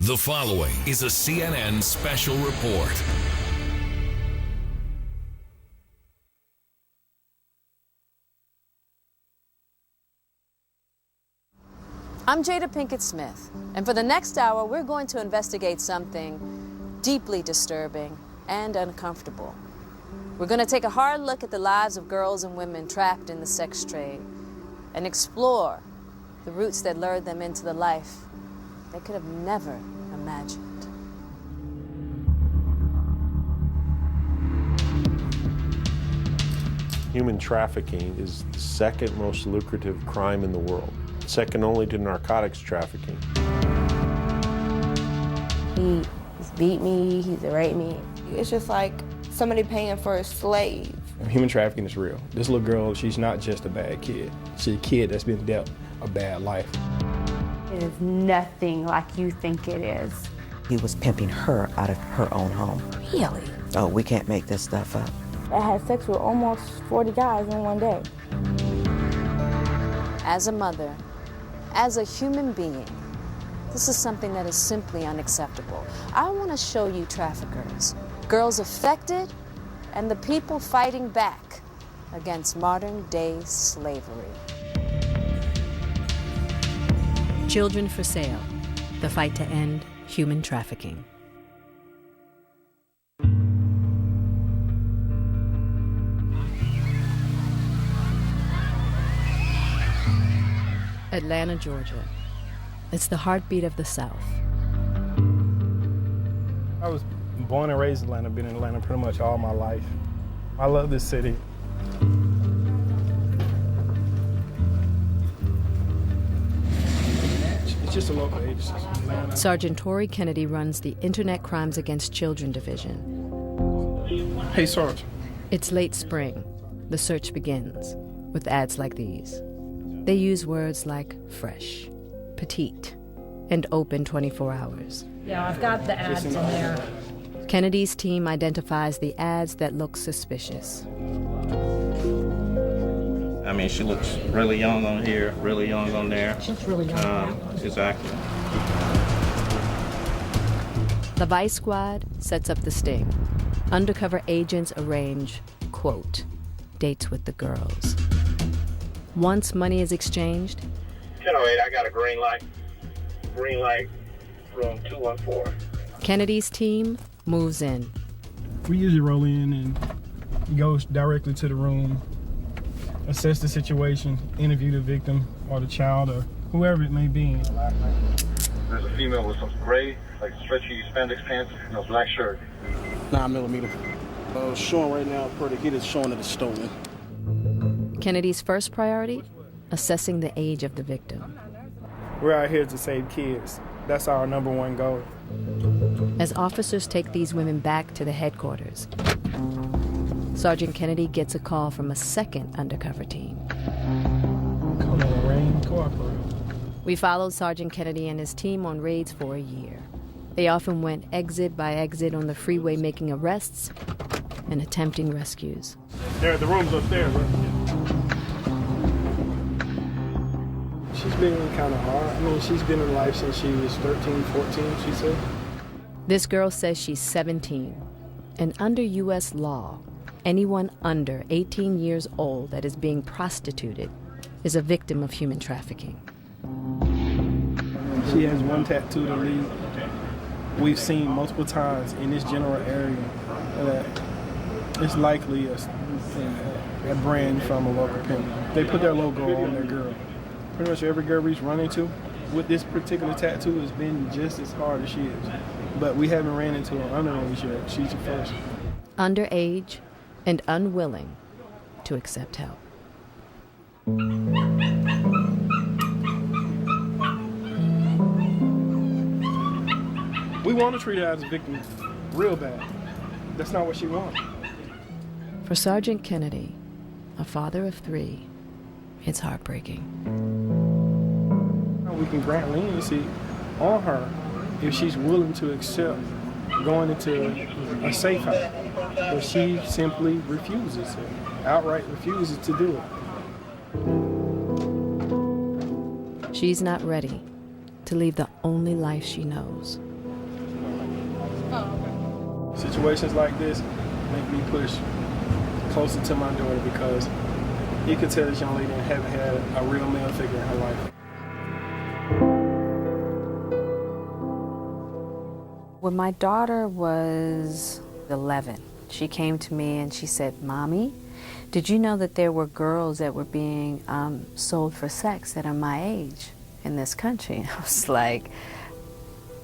The following is a CNN special report. I'm Jada Pinkett Smith, and for the next hour, we're going to investigate something deeply disturbing and uncomfortable. We're going to take a hard look at the lives of girls and women trapped in the sex trade and explore the roots that lured them into the life they could have never imagined. Human trafficking is the second most lucrative crime in the world, second only to narcotics trafficking. He's beat me, he's raped me. It's just like somebody paying for a slave. Human trafficking is real. This little girl, she's not just a bad kid. She's a kid that's been dealt a bad life. It is nothing like you think it is. He was pimping her out of her own home. Really? Oh, we can't make this stuff up. I had sex with almost 40 guys in one day. As a mother, as a human being, this is something that is simply unacceptable. I want to show you traffickers, girls affected, and the people fighting back against modern-day slavery. Children for Sale, the fight to end human trafficking. Atlanta, Georgia. It's the heartbeat of the South. I was born and raised in Atlanta, been in Atlanta pretty much all my life. I love this city. It's just a local agency. Sergeant Torrey Kennedy runs the Internet Crimes Against Children Division. Hey, Sergeant. It's late spring. The search begins with ads like these. They use words like fresh, petite, and open 24 hours. Yeah, I've got the ads in there. Kennedy's team identifies the ads that look suspicious. I mean, she looks really young on here, really young on there. She's really young. Exactly. The Vice Squad sets up the sting. Undercover agents arrange, quote, dates with the girls. Once money is exchanged, 1008, I got a green light. Green light, room 214. Kennedy's team moves in. We usually roll in and go directly to the room, assess the situation, interview the victim or the child or whoever it may be. There's a female with some gray, like stretchy spandex pants and a black shirt. 9mm. Showing right now, per the hit is showing that it's stolen. Kennedy's first priority, assessing the age of the victim. We're out here to save kids. That's our number one goal. As officers take these women back to the headquarters, Sergeant Kennedy gets a call from a second undercover team. Come on, Rain, cooperate. We followed Sergeant Kennedy and his team on raids for a year. They often went exit by exit on the freeway, making arrests and attempting rescues. There, the room's upstairs, right? She's been kind of hard. I mean, she's been in life since she was 13, 14, she said. This girl says she's 17, and under U.S. law, anyone under 18 years old that is being prostituted is a victim of human trafficking. She has one tattoo to leave. We've seen multiple times in this general area that it's likely a brand from a local pimp. They put their logo on their girl. Pretty much every girl we've run into with this particular tattoo has been just as hard as she is. But we haven't ran into her underage yet. She's the first. Underage and unwilling to accept help. We want to treat her as a victim real bad. That's not what she wants. For Sergeant Kennedy, a father of 3, it's heartbreaking. We can grant leniency on her if she's willing to accept going into a safe house, but she simply refuses it, outright refuses to do it. She's not ready to leave the only life she knows. Situations like this make me push closer to my daughter because you can tell this young lady haven't had a real male figure in her life. When my daughter was 11, she came to me and she said, "Mommy, did you know that there were girls that were being sold for sex that are my age in this country?" I was like,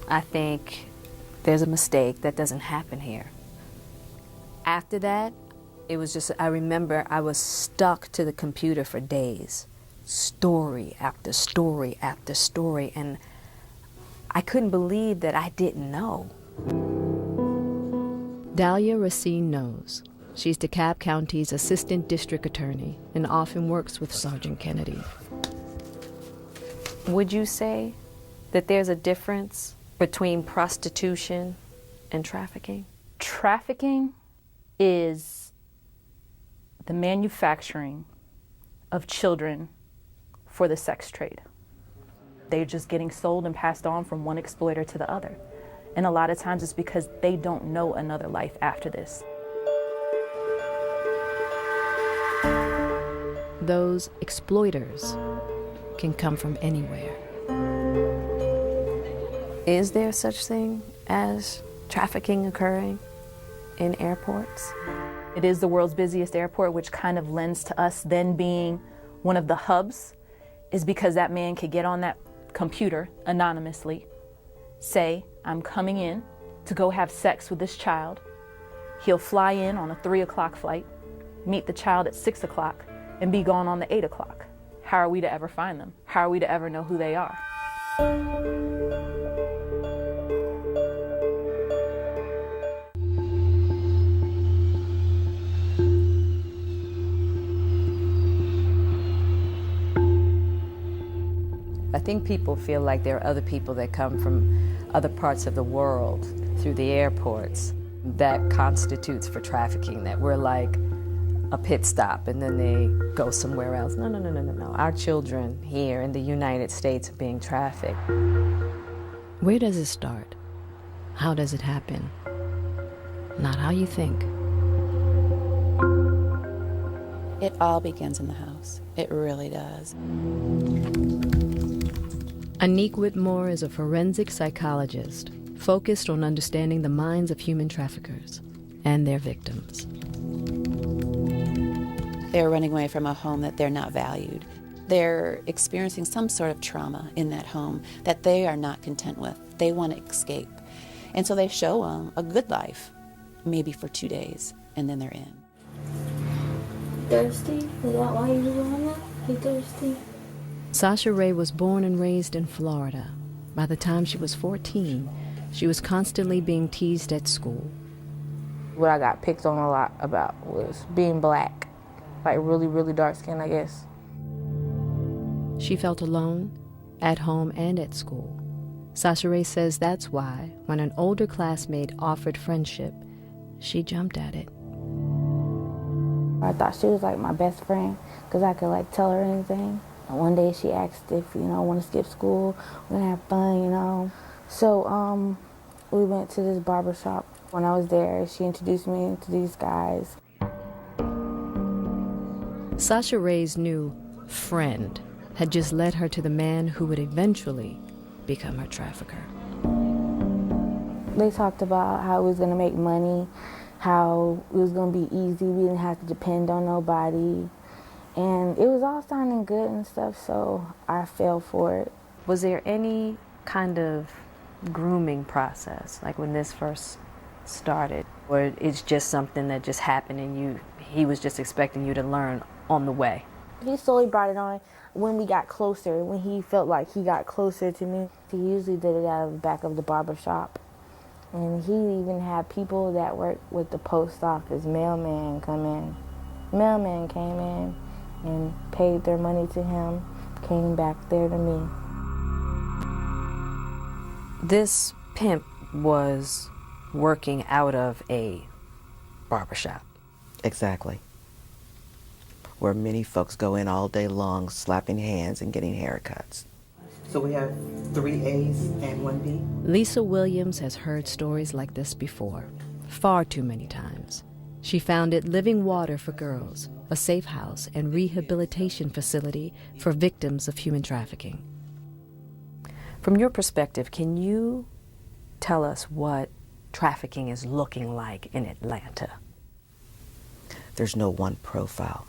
I think there's a mistake. That doesn't happen here. After that, it was just, I remember I was stuck to the computer for days, story after story after story, and I couldn't believe that I didn't know. Dahlia Racine knows. She's DeKalb County's assistant district attorney and often works with Sergeant Kennedy. Would you say that there's a difference between prostitution and trafficking? Trafficking is the manufacturing of children for the sex trade. They're just getting sold and passed on from one exploiter to the other. And a lot of times it's because they don't know another life after this. Those exploiters can come from anywhere. Is there such thing as trafficking occurring in airports? It is the world's busiest airport, which kind of lends to us then being one of the hubs, is because that man could get on that computer anonymously, say, "I'm coming in to go have sex with this child." He'll fly in on a 3 o'clock flight, meet the child at 6 o'clock, and be gone on the 8 o'clock. How are we to ever find them? How are we to ever know who they are? I think people feel like there are other people that come from other parts of the world through the airports. That constitutes for trafficking, that we're like a pit stop and then they go somewhere else. No. Our children here in the United States are being trafficked. Where does it start? How does it happen? Not how you think. It all begins in the house. It really does. Anique Whitmore is a forensic psychologist focused on understanding the minds of human traffickers and their victims. They're running away from a home that they're not valued. They're experiencing some sort of trauma in that home that they are not content with. They want to escape. And so they show them a good life, maybe for 2 days, and then they're in. Thirsty? Is that why you're doing that? You thirsty? Sasha Ray was born and raised in Florida. By the time she was 14, she was constantly being teased at school. What I got picked on a lot about was being black, like really, really dark skin, I guess. She felt alone, at home and at school. Sasha Ray says that's why, when an older classmate offered friendship, she jumped at it. I thought she was like my best friend because I could like tell her anything. And one day she asked if, I want to skip school, we're going to have fun, So we went to this barber shop. When I was there, she introduced me to these guys. Sasha Ray's new friend had just led her to the man who would eventually become her trafficker. They talked about how it was going to make money, how it was going to be easy, we didn't have to depend on nobody. And it was all sounding good and stuff, so I fell for it. Was there any kind of grooming process, like when this first started? Or it's just something that just happened and he was just expecting you to learn on the way? He slowly brought it on when we got closer, when he felt like he got closer to me. He usually did it out of the back of the barber shop. And he even had people that worked with the post office, mailman come in. Mailman came in and paid their money to him, came back there to me. This pimp was working out of a barbershop. Exactly. Where many folks go in all day long slapping hands and getting haircuts. So we have 3 A's and 1 B. Lisa Williams has heard stories like this before, far too many times. She founded Living Water for Girls, a safe house and rehabilitation facility for victims of human trafficking. From your perspective, can you tell us what trafficking is looking like in Atlanta? There's no one profile.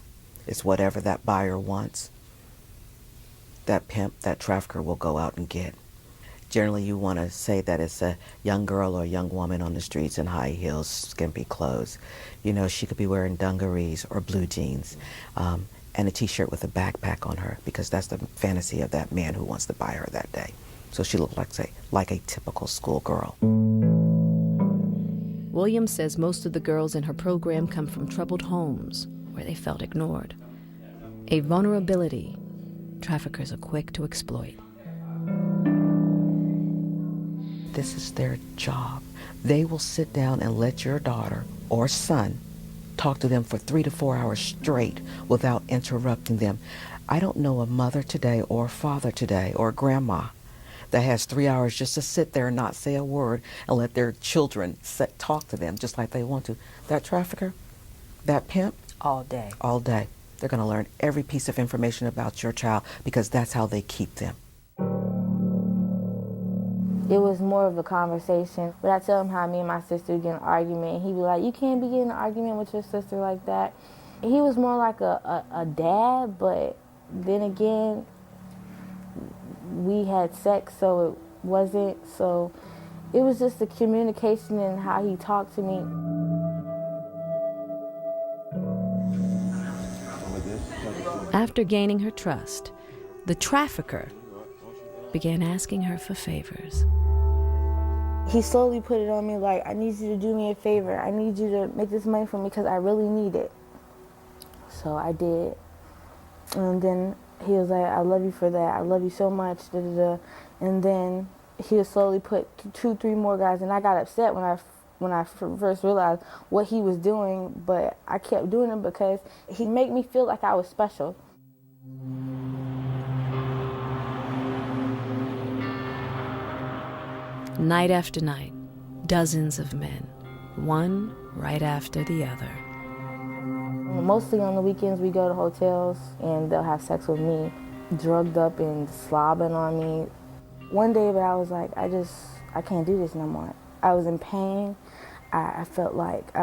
It's whatever that buyer wants, that pimp, that trafficker will go out and get. Generally, you want to say that it's a young girl or a young woman on the streets in high heels, skimpy clothes. You know, she could be wearing dungarees or blue jeans and a T-shirt with a backpack on her, because that's the fantasy of that man who wants to buy her that day. So she looked like a typical schoolgirl. Williams says most of the girls in her program come from troubled homes where they felt ignored. A vulnerability traffickers are quick to exploit. This is their job. They will sit down and let your daughter or son talk to them for 3 to 4 hours straight without interrupting them. I don't know a mother today or a father today or a grandma that has 3 hours just to sit there and not say a word and let their children talk to them just like they want to. That trafficker, that pimp, all day. All day. They're going to learn every piece of information about your child because that's how they keep them. It was more of a conversation, but I tell him how me and my sister get in an argument, and he'd be like, you can't be getting an argument with your sister like that. He was more like a dad, but then again, we had sex, so it wasn't. So it was just the communication and how he talked to me. After gaining her trust, the trafficker began asking her for favors. He slowly put it on me like, I need you to do me a favor. I need you to make this money for me because I really need it. So I did. And then he was like, I love you for that. I love you so much. Da, da, da. And then he would slowly put 2, 3 more guys. And I got upset when I first realized what he was doing. But I kept doing it because he made me feel like I was special. Night after night, dozens of men, one right after the other. Mostly on the weekends we go to hotels and they'll have sex with me, drugged up and slobbing on me. One day I was like, I can't do this no more. I was in pain. I felt like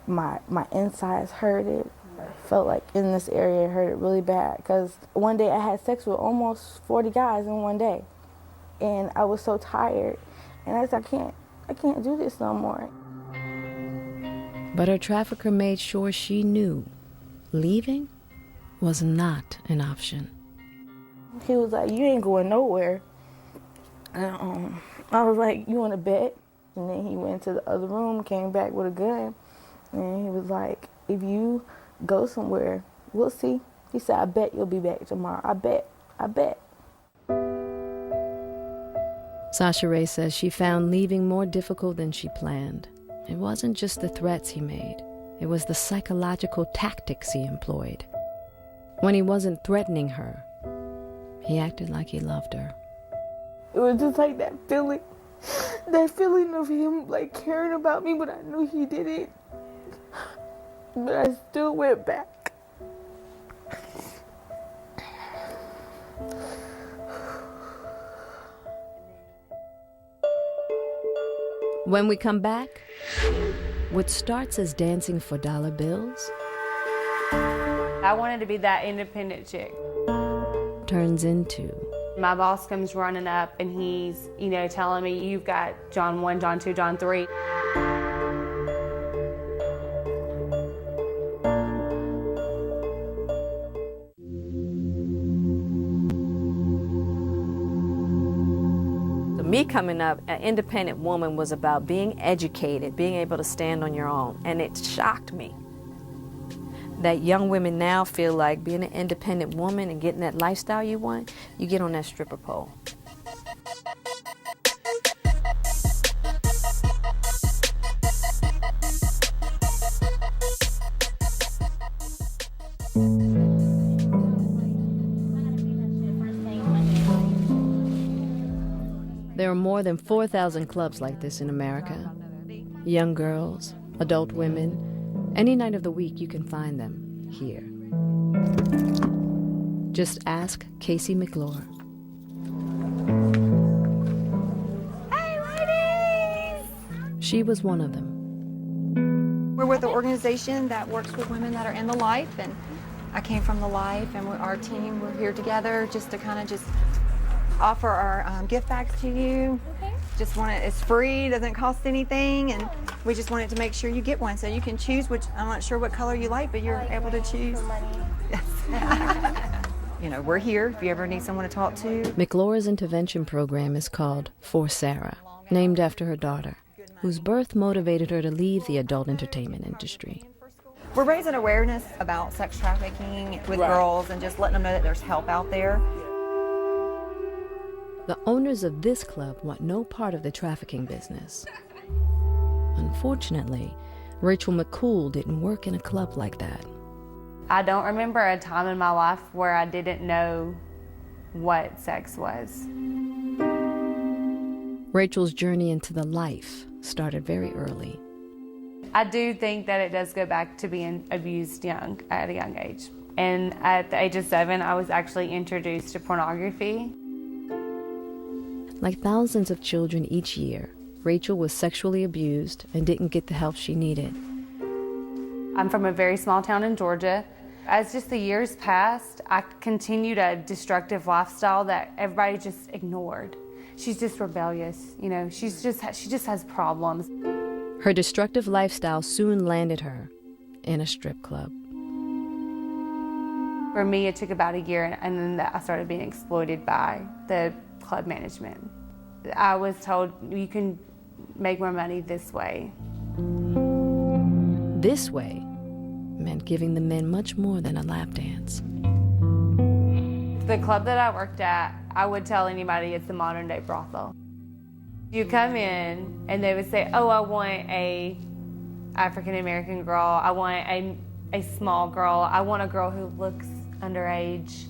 my insides hurted. I felt like in this area it hurted really bad because one day I had sex with almost 40 guys in one day. And I was so tired. And I said, I can't do this no more. But her trafficker made sure she knew leaving was not an option. He was like, you ain't going nowhere. And I was like, you want to bet? And then he went to the other room, came back with a gun. And he was like, if you go somewhere, we'll see. He said, I bet you'll be back tomorrow. I bet. Sasha Ray says she found leaving more difficult than she planned. It wasn't just the threats he made. It was the psychological tactics he employed. When he wasn't threatening her, he acted like he loved her. It was just like that feeling of him like caring about me, but I knew he didn't. But I still went back. When we come back, what starts as dancing for dollar bills I wanted to be that independent chick. turns into My boss comes running up and he's, telling me, you've got John 1, John 2, John 3. Me coming up, an independent woman was about being educated, being able to stand on your own, and it shocked me that young women now feel like being an independent woman and getting that lifestyle you want, you get on that stripper pole. There are more than 4,000 clubs like this in America. Young girls, adult women, any night of the week you can find them here. Just ask Casey McClure. Hey, ladies! She was one of them. We're with an organization that works with women that are in the life, and I came from the life, and our team, we're here together just to kind of just offer our gift bags to you. Okay. Just want it, it's free, doesn't cost anything, and we just wanted to make sure you get one so you can choose which, I'm not sure what color you like, but you're able to choose. Yes. You know, we're here if you ever need someone to talk to. McClure's intervention program is called For Sarah, named after her daughter, whose birth motivated her to leave the adult entertainment industry. We're raising awareness about sex trafficking with girls and just letting them know that there's help out there. The owners of this club want no part of the trafficking business. Unfortunately, Rachel McCool didn't work in a club like that. I don't remember a time in my life where I didn't know what sex was. Rachel's journey into the life started very early. I do think that it does go back to being abused at a young age. And at the age of 7, I was actually introduced to pornography. Like thousands of children each year, Rachel was sexually abused and didn't get the help she needed. I'm from a very small town in Georgia. As just the years passed, I continued a destructive lifestyle that everybody just ignored. She's just rebellious, you know, she just has problems. Her destructive lifestyle soon landed her in a strip club. For me, it took about a year, and then I started being exploited by the club management. I was told, you can make more money this way. This way meant giving the men much more than a lap dance. The club that I worked at, I would tell anybody it's a modern day brothel. You come in and they would say, oh, I want a African American girl, I want a small girl, I want a girl who looks underage.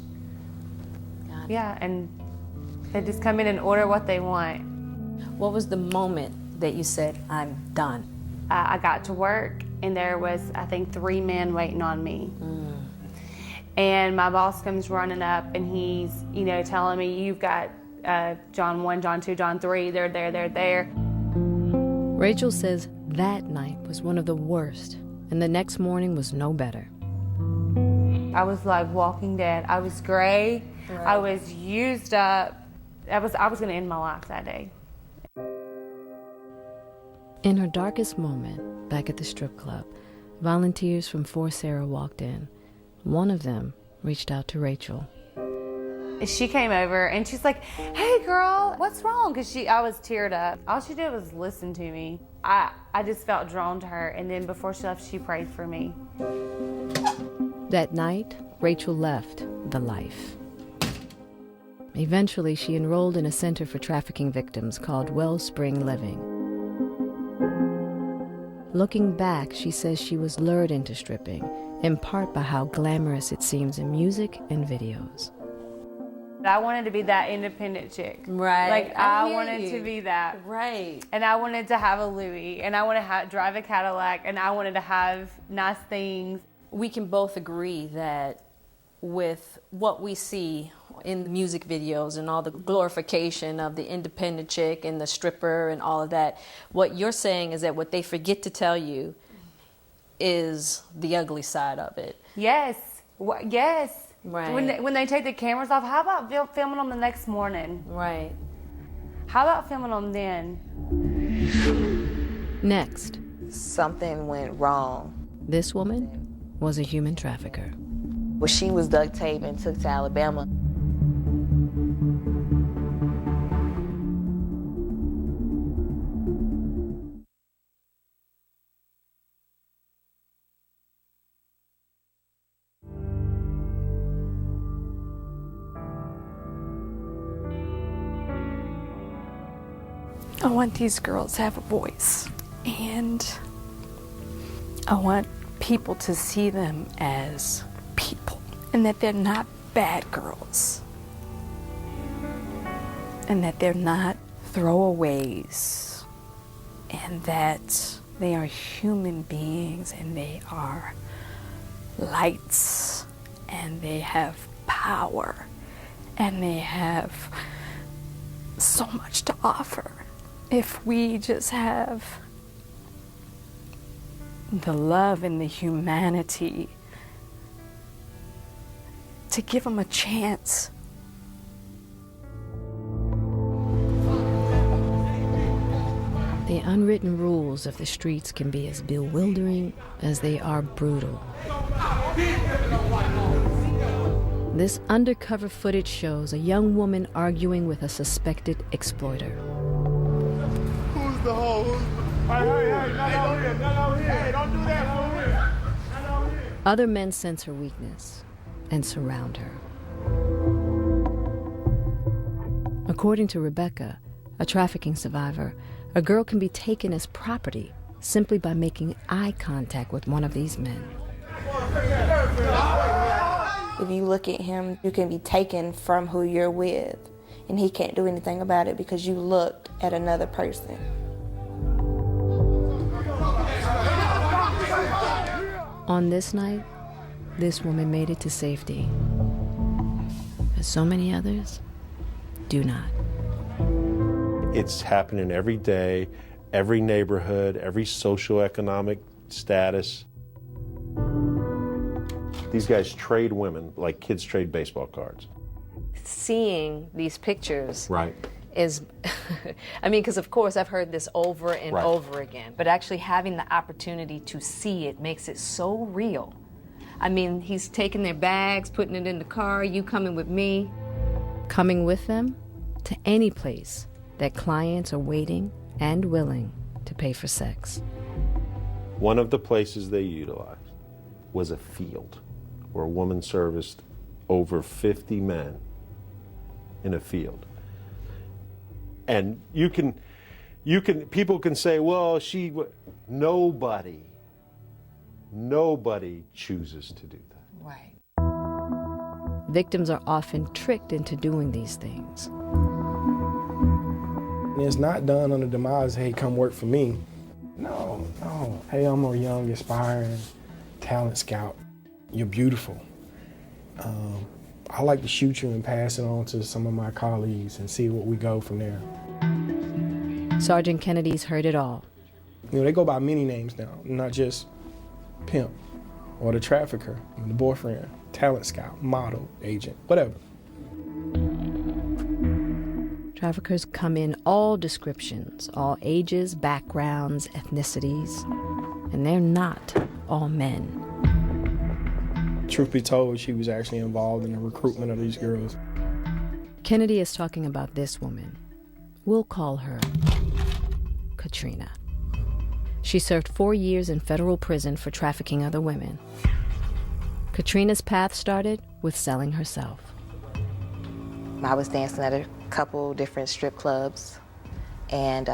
Yeah, and they just come in and order what they want. What was the moment that you said, I'm done? I got to work and there was, I think, 3 men waiting on me. And my boss comes running up and he's, you know, telling me, you've got John 1, John 2, John 3, they're there. Rachel says that night was one of the worst, and the next morning was no better. I was like Walking Dead. I was gray. Right. I was used up. I was going to end my life that day. In her darkest moment, back at the strip club, volunteers from For Sarah walked in. One of them reached out to Rachel. She came over and she's like, hey girl, what's wrong? Because I was teared up. All she did was listen to me. I just felt drawn to her, and then before she left, she prayed for me. That night, Rachel left the life. Eventually, she enrolled in a center for trafficking victims called Wellspring Living. Looking back, she says she was lured into stripping, in part by how glamorous it seems in music and videos. I wanted to be that independent chick. Right. Like, I wanted to be that. Right. And I wanted to have a Louis, and I wanted to drive a Cadillac, and I wanted to have nice things. We can both agree that with what we see in the music videos and all the glorification of the independent chick and the stripper and all of that, what you're saying is that what they forget to tell you is the ugly side of it. Yes. Yes. Right. When they take the cameras off, how about filming them the next morning? Right. How about filming them then? Next. Something went wrong. This woman was a human trafficker. Well, she was duct taped and took to Alabama. I want these girls to have a voice, and I want people to see them as people, and that they're not bad girls, and that they're not throwaways, and that they are human beings and they are lights and they have power and they have so much to offer. If we just have the love and the humanity to give them a chance. The unwritten rules of the streets can be as bewildering as they are brutal. This undercover footage shows a young woman arguing with a suspected exploiter. Who's the hoe? Hey, not over here, not over here. Hey, don't do that over here. Not over here. Other men sense her weakness and surround her. According to Rebecca, a trafficking survivor, a girl can be taken as property simply by making eye contact with one of these men. If you look at him, you can be taken from who you're with, and he can't do anything about it because you looked at another person. On this night, this woman made it to safety. But so many others do not. It's happening every day, every neighborhood, every socioeconomic status. These guys trade women like kids trade baseball cards. Seeing these pictures Right. is, I mean, because of course I've heard this over and Right. over again, but actually having the opportunity to see it makes it so real. I mean, he's taking their bags, putting it in the car, you coming with me. Coming with them to any place that clients are waiting and willing to pay for sex. One of the places they utilized was a field where a woman serviced over 50 men in a field. And people can say, well, nobody chooses to do that. Right. Victims are often tricked into doing these things. And it's not done on the demise, hey, come work for me. No. Hey, I'm a young, aspiring talent scout. You're beautiful. I like to shoot you and pass it on to some of my colleagues and see what we go from there. Sergeant Kennedy's heard it all. You know, they go by many names now, not just pimp or the trafficker, the boyfriend, talent scout, model, agent, whatever. Traffickers come in all descriptions, all ages, backgrounds, ethnicities, and they're not all men. Truth be told, she was actually involved in the recruitment of these girls. Kennedy is talking about this woman. We'll call her Katrina. She served 4 years in federal prison for trafficking other women. Katrina's path started with selling herself. I was dancing at a couple different strip clubs, and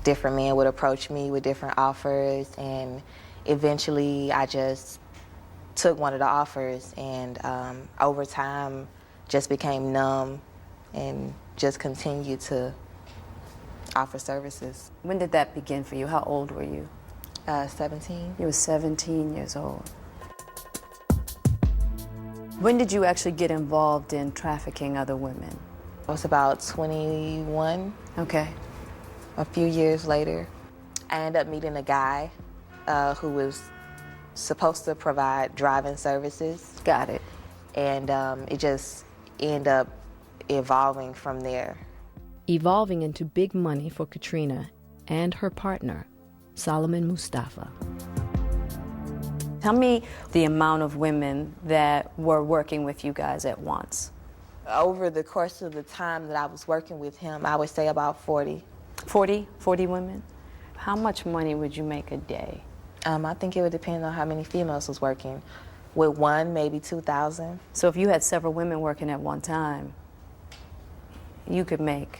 different men would approach me with different offers, and eventually I just took one of the offers, and over time just became numb and just continued to offer services. When did that begin for you? How old were you? 17. You were 17 years old. When did you actually get involved in trafficking other women? I was about 21. Okay. A few years later, I ended up meeting a guy who was supposed to provide driving services. Got it. And it just ended up evolving from there. Evolving into big money for Katrina and her partner, Solomon Mustafa. Tell me the amount of women that were working with you guys at once. Over the course of the time that I was working with him, I would say about 40. 40 women? How much money would you make a day? I think it would depend on how many females was working. With one, maybe 2,000. So if you had several women working at one time, you could make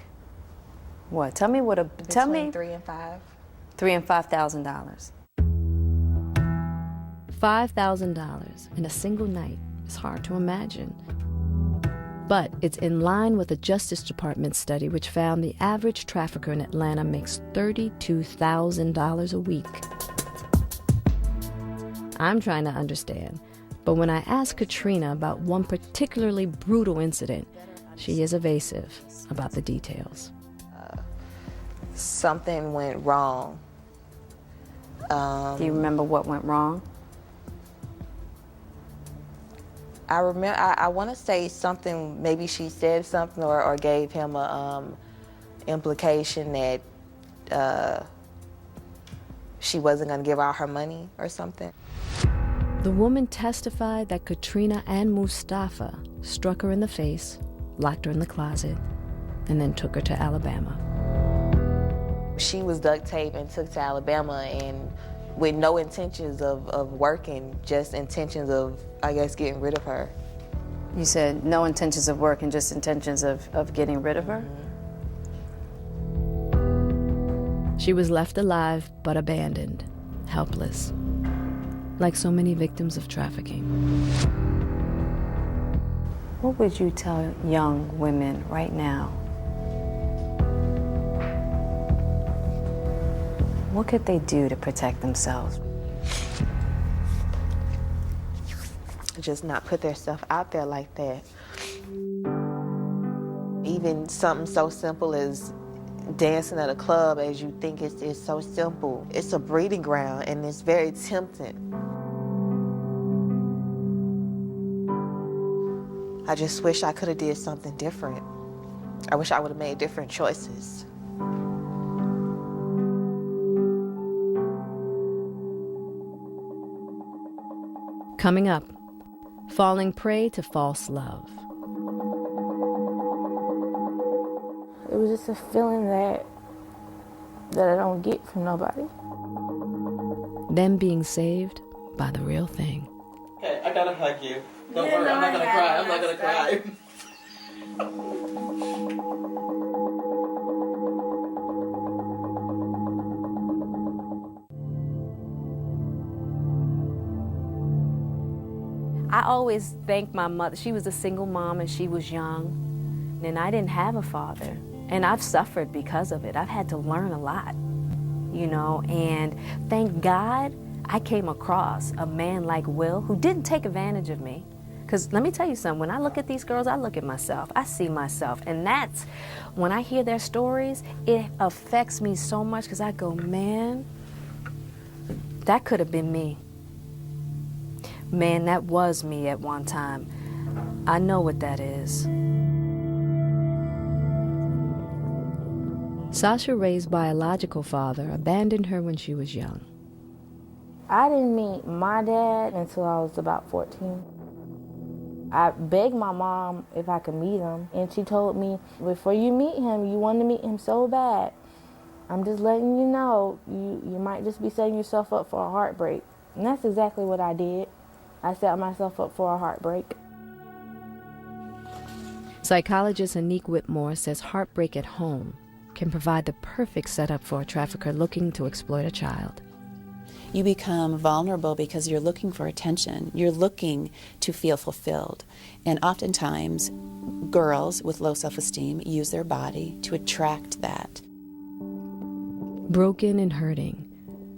what? Tell me what a Between $3,000 and $5,000. $3,000 and $5,000. $5,000 in a single night is hard to imagine. But it's in line with a Justice Department study which found the average trafficker in Atlanta makes $32,000 a week. I'm trying to understand, but when I ask Katrina about one particularly brutal incident, she is evasive about the details. Something went wrong. Do you remember what went wrong? I remember. I want to say something. Maybe she said something or gave him a implication that she wasn't going to give out her money or something. The woman testified that Katrina and Mustafa struck her in the face, locked her in the closet, and then took her to Alabama. She was duct taped and took to Alabama, and with no intentions of working, just intentions of, I guess, getting rid of her. You said no intentions of working, just intentions of getting rid of her? She was left alive but abandoned, helpless, like so many victims of trafficking. What would you tell young women right now? What could they do to protect themselves? Just not put their stuff out there like that. Even something so simple as dancing at a club, as you think it's so simple. It's a breeding ground, and it's very tempting. I just wish I could have did something different. I wish I would have made different choices. Coming up, falling prey to false love. It was just a feeling that I don't get from nobody. Then being saved by the real thing. Okay, I gotta hug you. Don't worry, I'm not gonna cry. I'm not gonna cry. I always thank my mother. She was a single mom and she was young, and I didn't have a father. And I've suffered because of it. I've had to learn a lot, you know, and thank God I came across a man like Will who didn't take advantage of me. Because let me tell you something, when I look at these girls, I look at myself. I see myself. And that's, when I hear their stories, it affects me so much because I go, man, that could have been me. Man, that was me at one time. I know what that is. Sasha Ray's biological father abandoned her when she was young. I didn't meet my dad until I was about 14. I begged my mom if I could meet him, and she told me, before you meet him, you want to meet him so bad. I'm just letting you know, you might just be setting yourself up for a heartbreak. And that's exactly what I did. I set myself up for a heartbreak. Psychologist Anique Whitmore says heartbreak at home can provide the perfect setup for a trafficker looking to exploit a child. You become vulnerable because you're looking for attention. You're looking to feel fulfilled. And oftentimes, girls with low self-esteem use their body to attract that. Broken and hurting,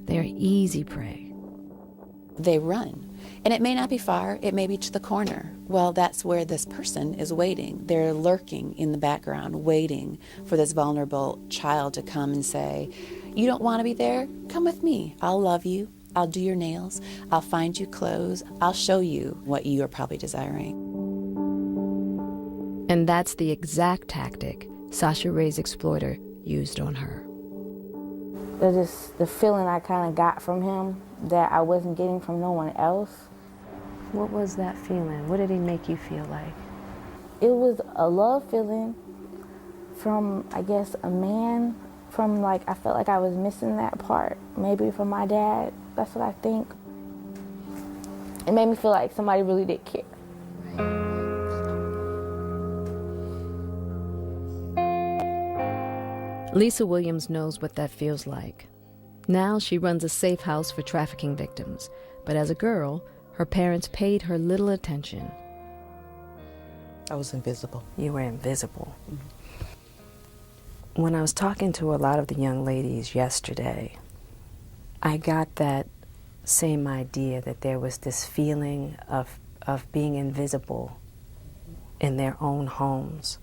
they are easy prey. They run. And it may not be far, it may be to the corner. Well, that's where this person is waiting. They're lurking in the background, waiting for this vulnerable child to come and say, you don't want to be there? Come with me. I'll love you. I'll do your nails. I'll find you clothes. I'll show you what you are probably desiring. And that's the exact tactic Sasha Ray's exploiter used on her. Just the feeling I kind of got from him that I wasn't getting from no one else. What was that feeling? What did he make you feel like? It was a love feeling from, I guess, a man. From, like, I felt like I was missing that part. Maybe from my dad. That's what I think. It made me feel like somebody really did care. Lisa Williams knows what that feels like. Now she runs a safe house for trafficking victims, but as a girl, her parents paid her little attention. I was invisible. You were invisible. When I was talking to a lot of the young ladies yesterday, I got that same idea that there was this feeling of being invisible in their own homes.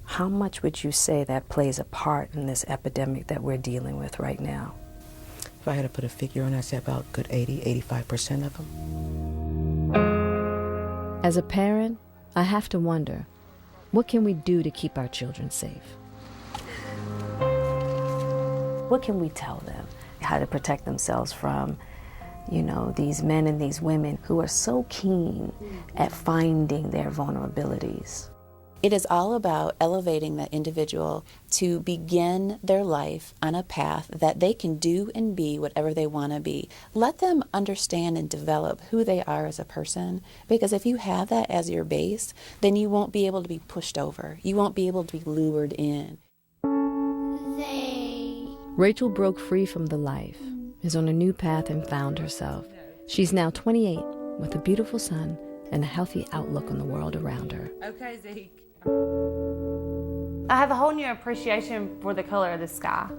How much would you say that plays a part in this epidemic that we're dealing with right now? If I had to put a figure on it, I'd say about a good 80–85% of them. As a parent, I have to wonder, what can we do to keep our children safe? What can we tell them? How to protect themselves from, you know, these men and these women who are so keen at finding their vulnerabilities. It is all about elevating the individual to begin their life on a path that they can do and be whatever they want to be. Let them understand and develop who they are as a person, because if you have that as your base, then you won't be able to be pushed over. You won't be able to be lured in. Rachel broke free from the life, is on a new path and found herself. She's now 28 with a beautiful son and a healthy outlook on the world around her. Okay, Zeke. I have a whole new appreciation for the color of the sky.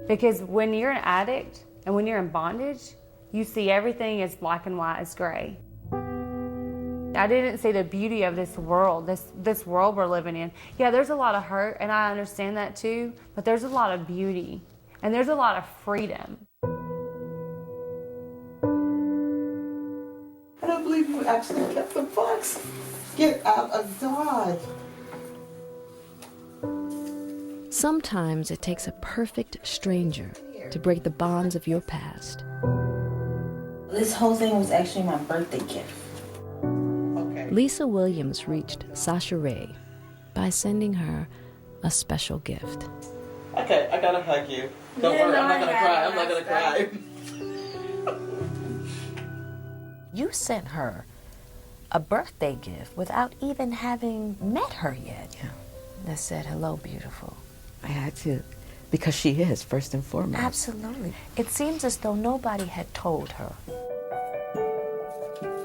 Because when you're an addict and when you're in bondage, you see everything as black and white, as gray. I didn't see the beauty of this world, this world we're living in. Yeah, there's a lot of hurt, and I understand that too, but there's a lot of beauty, and there's a lot of freedom. I don't believe you actually kept the box. Get out of Dodge. Sometimes it takes a perfect stranger to break the bonds of your past. This whole thing was actually my birthday gift. Lisa Williams reached Sasha Ray by sending her a special gift. Okay, I gotta hug you. Don't worry, I'm not gonna cry. I'm not gonna cry. You sent her a birthday gift without even having met her yet. Yeah. That said, hello, beautiful. I had to, because she is, first and foremost. Absolutely. It seems as though nobody had told her.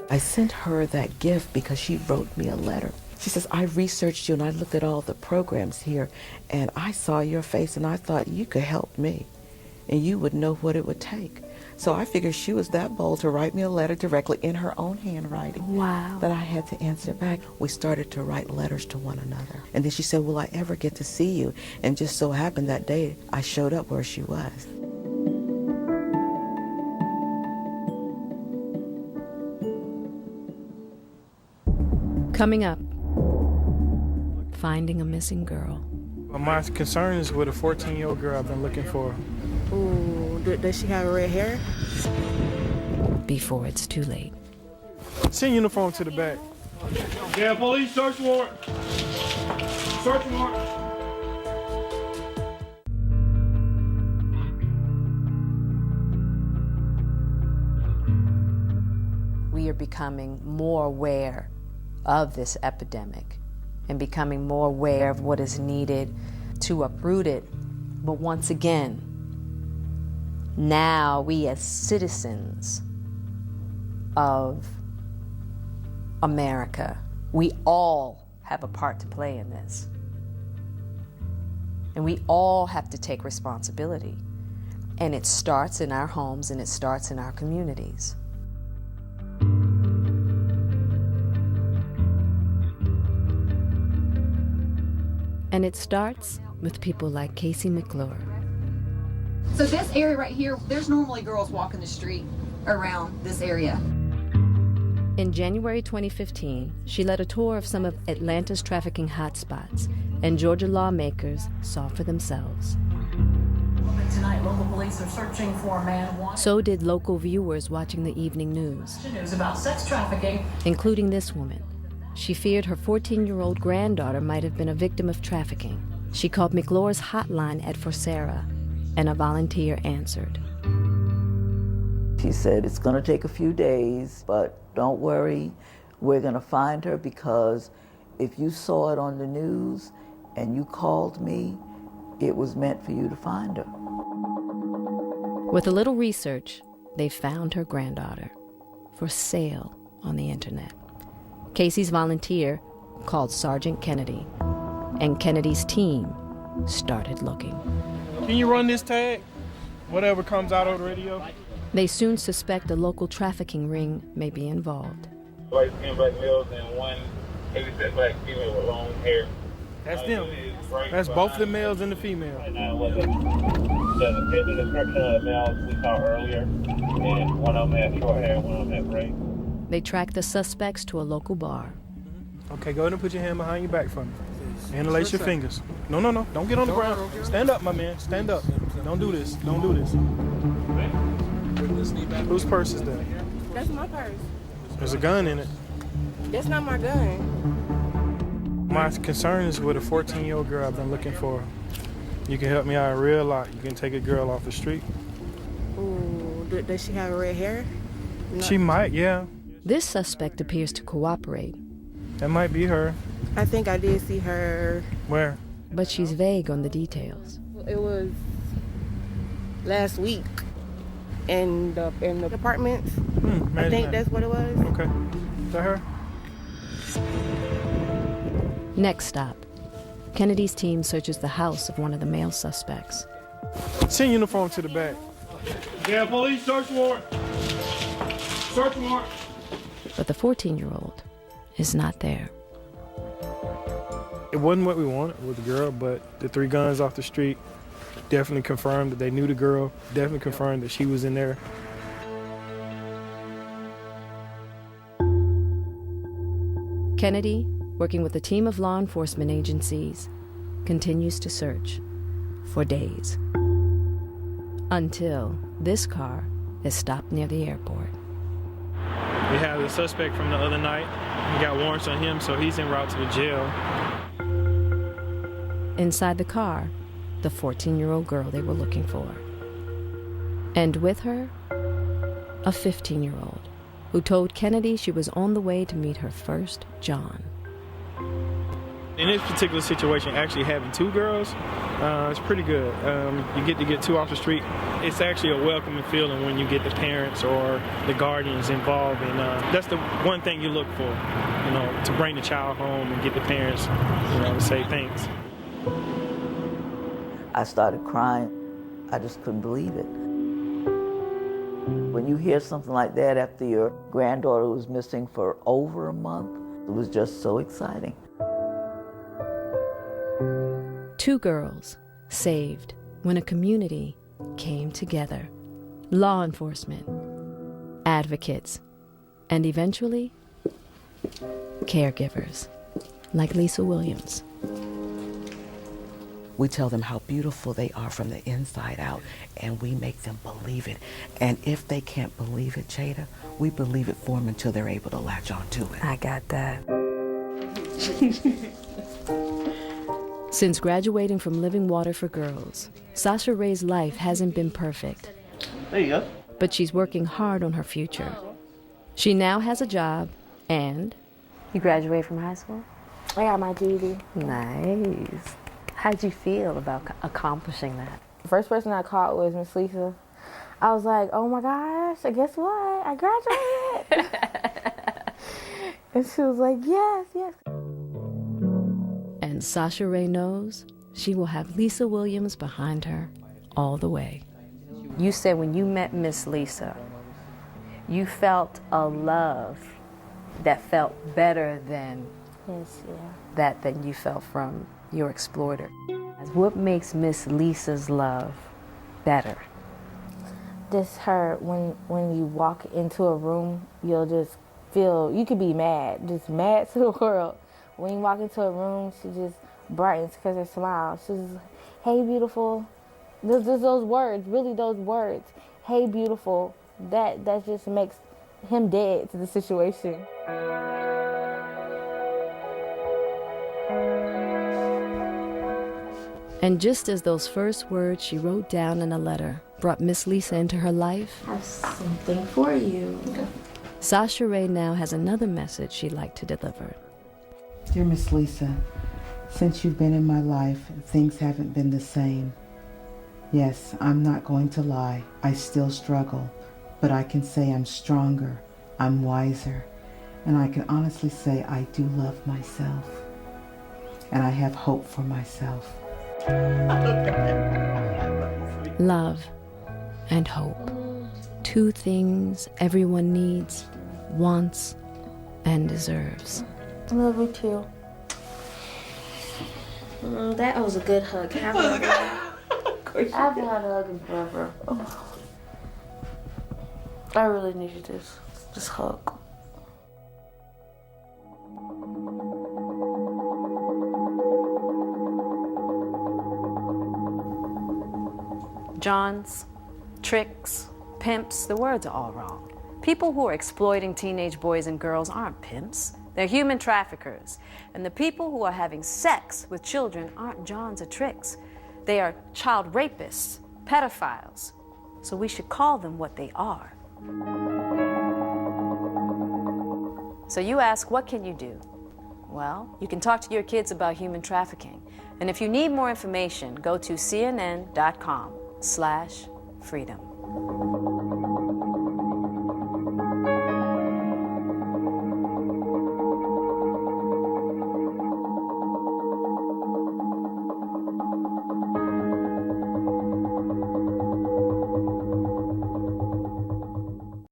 I sent her that gift because she wrote me a letter. She says, I researched you and I looked at all the programs here and I saw your face and I thought you could help me and you would know what it would take. So I figured she was that bold to write me a letter directly in her own handwriting. Wow. That I had to answer back. We started to write letters to one another. And then she said, will I ever get to see you? And just so happened that day I showed up where she was. Coming up, finding a missing girl. Well, my concern is with a 14-year-old girl I've been looking for. Ooh, does she have red hair? Before it's too late. Send uniform to the back. Yeah, police search warrant. Search warrant. We are becoming more aware of this epidemic and becoming more aware of what is needed to uproot it. But once again, now we as citizens of America, we all have a part to play in this. And we all have to take responsibility. And it starts in our homes and it starts in our communities. And it starts with people like Casey McClure. So this area right here, there's normally girls walking the street around this area. In January 2015, she led a tour of some of Atlanta's trafficking hotspots, and Georgia lawmakers saw for themselves. Tonight, local police are searching for a man wanted. So did local viewers watching the evening news. News about sex trafficking, including this woman. She feared her 14-year-old granddaughter might have been a victim of trafficking. She called McClure's hotline at Forsera, and a volunteer answered. She said, it's going to take a few days, but don't worry, we're going to find her, because if you saw it on the news and you called me, it was meant for you to find her. With a little research, they found her granddaughter for sale on the internet. Casey's volunteer called Sergeant Kennedy, and Kennedy's team started looking. Can you run this tag? Whatever comes out of the radio. They soon suspect a local trafficking ring may be involved. White skin black males and one heavy-set black female with long hair. That's them. That's both the males and the female. The description of the males we saw earlier, and one of them had short hair, one of them had gray. They track the suspects to a local bar. Okay, go ahead and put your hand behind your back for me. Interlace your fingers. No. Don't get on the ground. Stand up, my man. Stand up. Don't do this. Don't do this. Whose purse is that? That's my purse. There's a gun in it. That's not my gun. My concern is with a 14-year-old girl I've been looking for. You can help me out a real lot. You can take a girl off the street. Ooh, does she have red hair? No. She might, yeah. This suspect appears to cooperate. That might be her. I think I did see her. Where? But she's vague on the details. It was last week in the apartments. I think that's what it was. Okay. Is that her? Next stop, Kennedy's team searches the house of one of the male suspects. Send uniform to the back. Yeah, police search warrant. Search warrant. But the 14-year-old is not there. It wasn't what we wanted with the girl, but the 3 guns off the street definitely confirmed that they knew the girl, definitely confirmed that she was in there. Kennedy, working with a team of law enforcement agencies, continues to search for days. Until this car is stopped near the airport. We have the suspect from the other night. We got warrants on him, so he's en route to the jail. Inside the car, the 14-year-old girl they were looking for. And with her, a 15-year-old who told Kennedy she was on the way to meet her first John. In this particular situation, actually having 2 girls, it's pretty good. You get 2 off the street. It's actually a welcoming feeling when you get the parents or the guardians involved, and that's the one thing you look for, to bring the child home and get the parents, to say thanks. I started crying. I just couldn't believe it. When you hear something like that after your granddaughter was missing for over a month, it was just so exciting. 2 girls saved when a community came together. Law enforcement, advocates, and eventually, caregivers, like Lisa Williams. We tell them how beautiful they are from the inside out, and we make them believe it. And if they can't believe it, Jada, we believe it for them until they're able to latch on to it. I got that. Since graduating from Living Water for Girls, Sasha Ray's life hasn't been perfect. There you go. But she's working hard on her future. She now has a job and... You graduated from high school? I got my GED. Nice. How'd you feel about accomplishing that? The first person I called was Miss Lisa. I was like, oh my gosh, guess what? I graduated. And she was like, yes. And Sasha Ray knows she will have Lisa Williams behind her all the way. You said when you met Miss Lisa, you felt a love that felt better than that you felt from your exploiter. What makes Miss Lisa's love better? Just her, when you walk into a room, you'll just feel, you could be mad, just mad to the world. When you walk into a room, she just brightens because her smile. She's like, hey, beautiful. There's those words, really those words. Hey, beautiful. That just makes him dead to the situation. And just as those first words she wrote down in a letter brought Miss Lisa into her life, I have something for you. Sasha Ray now has another message she'd like to deliver. Dear Miss Lisa, since you've been in my life, things haven't been the same. Yes, I'm not going to lie. I still struggle, but I can say I'm stronger, I'm wiser, And I can honestly say I do love myself. And I have hope for myself. Love and hope. Two things everyone needs, wants, and deserves. I love you too. That was a good hug. I haven't had a hug in forever. Oh. I really needed this hug. Johns, tricks, pimps, the words are all wrong. People who are exploiting teenage boys and girls aren't pimps. They're human traffickers. And the people who are having sex with children aren't Johns or tricks. They are child rapists, pedophiles. So we should call them what they are. So you ask, what can you do? Well, you can talk to your kids about human trafficking. And if you need more information, go to cnn.com/freedom.